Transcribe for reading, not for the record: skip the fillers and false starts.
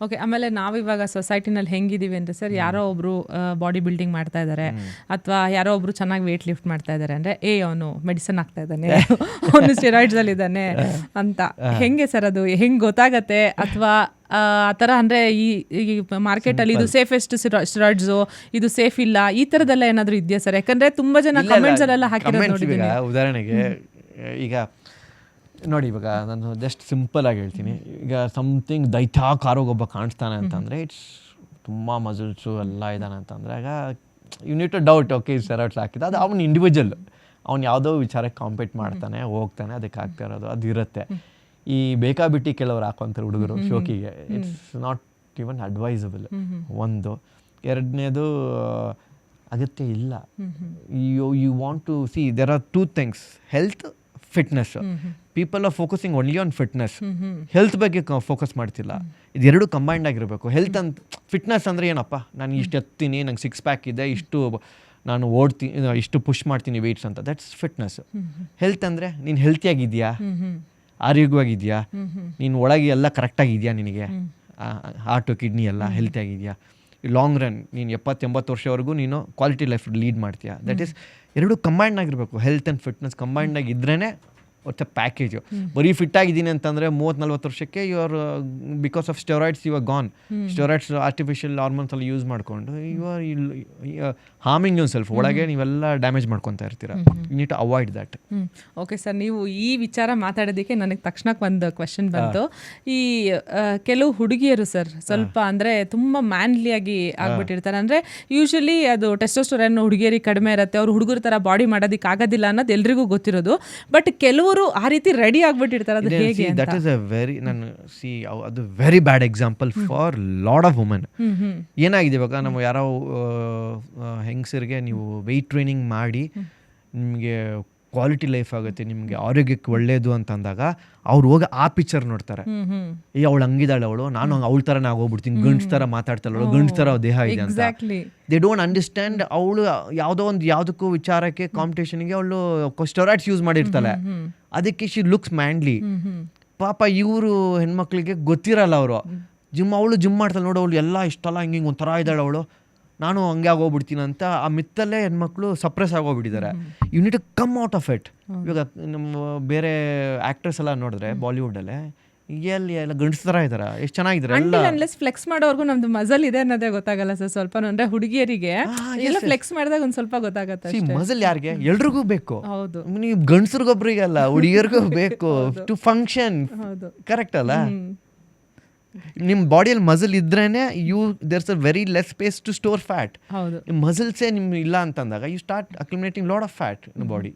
Okay. ಆಮೇಲೆ ನಾವಿವಾಗ ಸೊಸೈಟಿನಲ್ಲಿ ಹೆಂಗಿದೀವಿ ಅಂದರೆ ಸರ್, ಯಾರೋ ಒಬ್ರು ಬಾಡಿ ಬಿಲ್ಡಿಂಗ್ ಮಾಡ್ತಾ ಇದ್ದಾರೆ ಅಥವಾ ಯಾರೋ ಒಬ್ರು ಚೆನ್ನಾಗಿ ವೇಟ್ ಲಿಫ್ಟ್ ಮಾಡ್ತಾ ಇದ್ದಾರೆ ಅಂದರೆ ಅವನು ಮೆಡಿಸಿನ್ ಆಗ್ತಾ ಇದ್ದಾನೆ, ಅವನು ಸ್ಟೆರಾಯ್ಡ್ಸ್ ಅಲ್ಲಿ ಇದ್ದಾನೆ ಅಂತ. ಹೆಂಗೆ ಸರ್ ಅದು ಹೆಂಗೆ ಗೊತ್ತಾಗತ್ತೆ? ಅಥವಾ ಆ ಥರ ಅಂದರೆ ಈ ಮಾರ್ಕೆಟಲ್ಲಿ ಇದು ಸೇಫೆಸ್ಟ್ ಸ್ಟೆರಾಯ್ಡ್ಸು, ಇದು ಸೇಫ್ ಇಲ್ಲ, ಈ ಥರದ್ದೆಲ್ಲ ಏನಾದರೂ ಇದೆಯಾ ಸರ್? ಯಾಕಂದರೆ ತುಂಬ ಜನ ಕಮೆಂಟ್ಸಲ್ಲೆಲ್ಲ ಹಾಕಿರೋದು ನೋಡಿದ್ದೀನಿ. ಉದಾಹರಣೆಗೆ ಈಗ ನೋಡಿ, ಇವಾಗ ನಾನು ಜಸ್ಟ್ ಸಿಂಪಲ್ ಆಗಿ ಹೇಳ್ತೀನಿ. ಈಗ ಸಮಥಿಂಗ್ ದೈತ್ಯಾಕಾರೋಗೊಬ್ಬ ಕಾಣಿಸ್ತಾನೆ ಅಂತಂದರೆ ಇಟ್ಸ್ ತುಂಬ ಮಸಲ್ಸು ಎಲ್ಲ ಇದ್ದಾನೆ ಅಂತಂದರೆ ಆಗ you need to doubt, okay steroids ಹಾಕಿದ ಅದು ಅವ್ನು ಇಂಡಿವಿಜುವಲ್, ಅವ್ನು ಯಾವುದೋ ವಿಚಾರಕ್ಕೆ ಕಾಂಪೀಟ್ ಮಾಡ್ತಾನೆ, ಹೋಗ್ತಾನೆ, ಅದಕ್ಕೆ ಆಗ್ತಾ ಇರೋದು ಅದು ಇರುತ್ತೆ. ಈ ಬೇಕಾಬಿಟ್ಟಿ ಕೆಲವರು ಹಾಕೋಂತಾರೆ ಹುಡುಗರು ಶೋಕಿಗೆ, ಇಟ್ಸ್ ನಾಟ್ ಈವನ್ ಅಡ್ವೈಸಬಲ್. ಒಂದು. ಎರಡನೇದು ಅಗತ್ಯ ಇಲ್ಲ. You want to see there are two things, health, fitness. People are focusing only on fitness, health ಬಗ್ಗೆ ಫೋಕಸ್ ಮಾಡ್ತಿಲ್ಲ. ಇದೆರಡು ಕಂಬೈಂಡ್ ಆಗಿರಬೇಕು. ಹೆಲ್ತ್ ಅಂತ ಫಿಟ್ನೆಸ್ ಅಂದರೆ ಏನಪ್ಪ, ನಾನು ಇಷ್ಟು ಎತ್ತೀನಿ, ನಂಗೆ 6 ಪ್ಯಾಕ್ ಇದೆ, ಇಷ್ಟು ನಾನು ಓಡ್ತೀನಿ, ಇಷ್ಟು ಪುಷ್ ಮಾಡ್ತೀನಿ ವೆಯ್ಟ್ಸ್ ಅಂತ, ದಟ್ಸ್ ಫಿಟ್ನೆಸ್. ಹೆಲ್ತ್ ಅಂದರೆ ನೀನು ಹೆಲ್ತಿಯಾಗಿದೆಯಾ, ಆರೋಗ್ಯವಾಗಿದೆಯಾ, ನೀನು ಒಳಗೆ ಎಲ್ಲ ಕರೆಕ್ಟಾಗಿದೆಯಾ, ನಿನಗೆ ಹಾರ್ಟು ಕಿಡ್ನಿ ಎಲ್ಲ ಹೆಲ್ತಿಯಾಗಿದೆಯಾ, ಲಾಂಗ್ ರನ್ ನೀನು 70-80 ವರ್ಷವರೆಗೂ ನೀನು ಕ್ವಾಲಿಟಿ ಲೈಫ್ ಲೀಡ್ ಮಾಡ್ತೀಯಾ. ದಟ್ ಈಸ್ ಎರಡು ಕಂಬೈಂಡ್ ಆಗಿರಬೇಕು. ಹೆಲ್ತ್ ಆ್ಯಂಡ್ ಫಿಟ್ನೆಸ್ ಕಂಬೈಂಡ್ ಆಗಿದ್ರೇ ಒಟ್ಟು ಪ್ಯಾಕೇಜು. ಬರೀ ಫಿಟ್ ಆಗಿದ್ದೀನಿ ಅಂತಂದರೆ 30-40 ವರ್ಷಕ್ಕೆ you are because of steroids you are gone. Steroids artificial hormones ಎಲ್ಲ ಯೂಸ್ ಮಾಡಿಕೊಂಡು you are harming yourself. ಒಳಗೆ ನೀವೆಲ್ಲ ಡ್ಯಾಮೇಜ್ ಮಾಡ್ಕೊತಾ ಇರ್ತೀರ. You need to avoid that. Okay sir, ನೀವು ಈ ವಿಚಾರ ಮಾತಾಡೋದಕ್ಕೆ ನನಗೆ ತಕ್ಷಣಕ್ಕೆ ಒಂದು ಕ್ವೆಶನ್ ಬಂತು. ಈ ಕೆಲವು ಹುಡುಗಿಯರು ಸರ್ ಸ್ವಲ್ಪ ಅಂದರೆ ತುಂಬ ಮ್ಯಾನ್ಲಿಯಾಗಿ ಆಗ್ಬಿಟ್ಟಿರ್ತಾರೆ. ಅಂದರೆ ಯೂಶಲಿ ಅದು ಟೆಸ್ಟೋಸ್ಟೆರಾನ್ ಹುಡುಗಿಯರಿಗೆ ಕಡಿಮೆ ಇರುತ್ತೆ, ಅವ್ರು ಹುಡುಗರ ಥರ ಬಾಡಿ ಮಾಡೋದಕ್ಕೆ ಆಗೋದಿಲ್ಲ ಅನ್ನೋದು ಎಲ್ರಿಗೂ ಗೊತ್ತಿರೋದು. ಬಟ್ ಕೆಲವರು ಆ ರೀತಿ ರೆಡಿ ಆಗ್ಬಿಟ್ಟಿರ್ತಾರೆ. ಅದು ಹೇಗೆ? ದಟ್ ಇಸ್ ಅ ವೆರಿ ಅದು very bad example for lot of women. ಏನಾಗಿದೆ ಇವಾಗ, ನಮ್ಮ ಯಾರೋ ಹೆಂಗಸರಿಗೆ ನೀವು ವೆಯ್ಟ್ ಟ್ರೈನಿಂಗ್ ಮಾಡಿ ನಿಮಗೆ ಕ್ವಾಲಿಟಿ ಲೈಫ್ ಆಗುತ್ತೆ, ನಿಮಗೆ ಆರೋಗ್ಯಕ್ಕೆ ಒಳ್ಳೇದು ಅಂತಂದಾಗ ಅವ್ರು ಹೋಗಿ ಆ ಪಿಕ್ಚರ್ ನೋಡ್ತಾರೆ. ಅವಳು ಹಂಗಿದ್ದಾಳೆ, ಅವಳು ನಾನು ಅವಳ ಥರನೇ ಆಗೋಗ್ಬಿಡ್ತೀನಿ, ಗಂಡ್ಸ್ ಥರ ಮಾತಾಡ್ತಾಳು, ಗಂಡ್ಸ್ ಥರ ದೇಹ ಇದೆ ಅಂತ. They don't understand. ಅವಳು ಯಾವುದಕ್ಕೂ ವಿಚಾರಕ್ಕೆ ಕಾಂಪಿಟೇಷನ್ಗೆ ಅವಳು ಸ್ಟೆರಾಯ್ಡ್ಸ್ ಯೂಸ್ ಮಾಡಿರ್ತಾಳೆ, ಅದಕ್ಕೆ ಶಿ ಲುಕ್ಸ್ ಮ್ಯಾನ್ಲಿ. ಪಾಪ ಇವರು ಹೆಣ್ಮಕ್ಳಿಗೆ ಗೊತ್ತಿರಲ್ಲ, ಅವರು ಅವಳು ಜಿಮ್ ಮಾಡ್ತಾಳೆ, ನೋಡು ಅವಳು ಎಲ್ಲ ಇಷ್ಟಲ್ಲ ಹಿಂಗೆ ಒಂಥರ ಇದ್ದಾಳೆ ಅವಳು, ನಾನು ಹಂಗೆ ಆಗೋಗ್ಬಿಡ್ತೀನಿ ಅಂತ ಆ ಮಿತ್ತಲ್ಲೇ ಹೆಣ್ಮಕ್ಳು ಸಪ್ರೆಸ್ ಆಗೋಗ್ಬಿಟ್ಟಿದ್ದಾರೆ. You need to come out of it. ಇವಾಗ ನಮ್ಮ ಬೇರೆ ಆ್ಯಕ್ಟ್ರೆಸ್ ಎಲ್ಲ ನೋಡಿದ್ರೆ ಬಾಲಿವುಡಲ್ಲೇ ಎಲ್ಲಿ ಎಲ್ಲ ಗಂಡಸ ಥರ ಇದ್ದಾರೆ, ಎಷ್ಟು ಚೆನ್ನಾಗಿದ್ದಾರೆ ಎಲ್ಲ. ಫ್ಲೆಕ್ಸ್ ಮಾಡೋರ್ಗು ನಮ್ದು ಮಜಲ್ ಇದೆ ಅನ್ನೋದೇ ಗೊತ್ತಾಗಲ್ಲ ಸರ್. ಸ್ವಲ್ಪ ಅಂದರೆ ಹುಡುಗಿಯರಿಗೆ ಎಲ್ಲ ಫ್ಲೆಕ್ಸ್ ಮಾಡಿದಾಗ ಒಂದು ಸ್ವಲ್ಪ ಗೊತ್ತಾಗತ್ತೆ. ಮಜಲ್ ಯಾರಿಗೆ? ಎಲ್ರಿಗೂ ಬೇಕು. ಹೌದು, ನೀವು ಗಂಡಸ್ರಿಗೊಬ್ರಿಗಲ್ಲ, ಹುಡುಗಿಯರಿಗೂ ಬೇಕು ಟು ಫಂಕ್ಷನ್. ಕರೆಕ್ಟ್ ಅಲ್ಲ? ನಿಮ್ಮ ಬಾಡಿಯಲ್ಲಿ ಮಸಲ್ ಇದ್ರೇನೆ there's a very less space to store fat. ಮಸಲ್ಸೇ ನಿಮ್ಗೆ ಇಲ್ಲ ಅಂತಂದಾಗ you start accumulating lot of fat in body.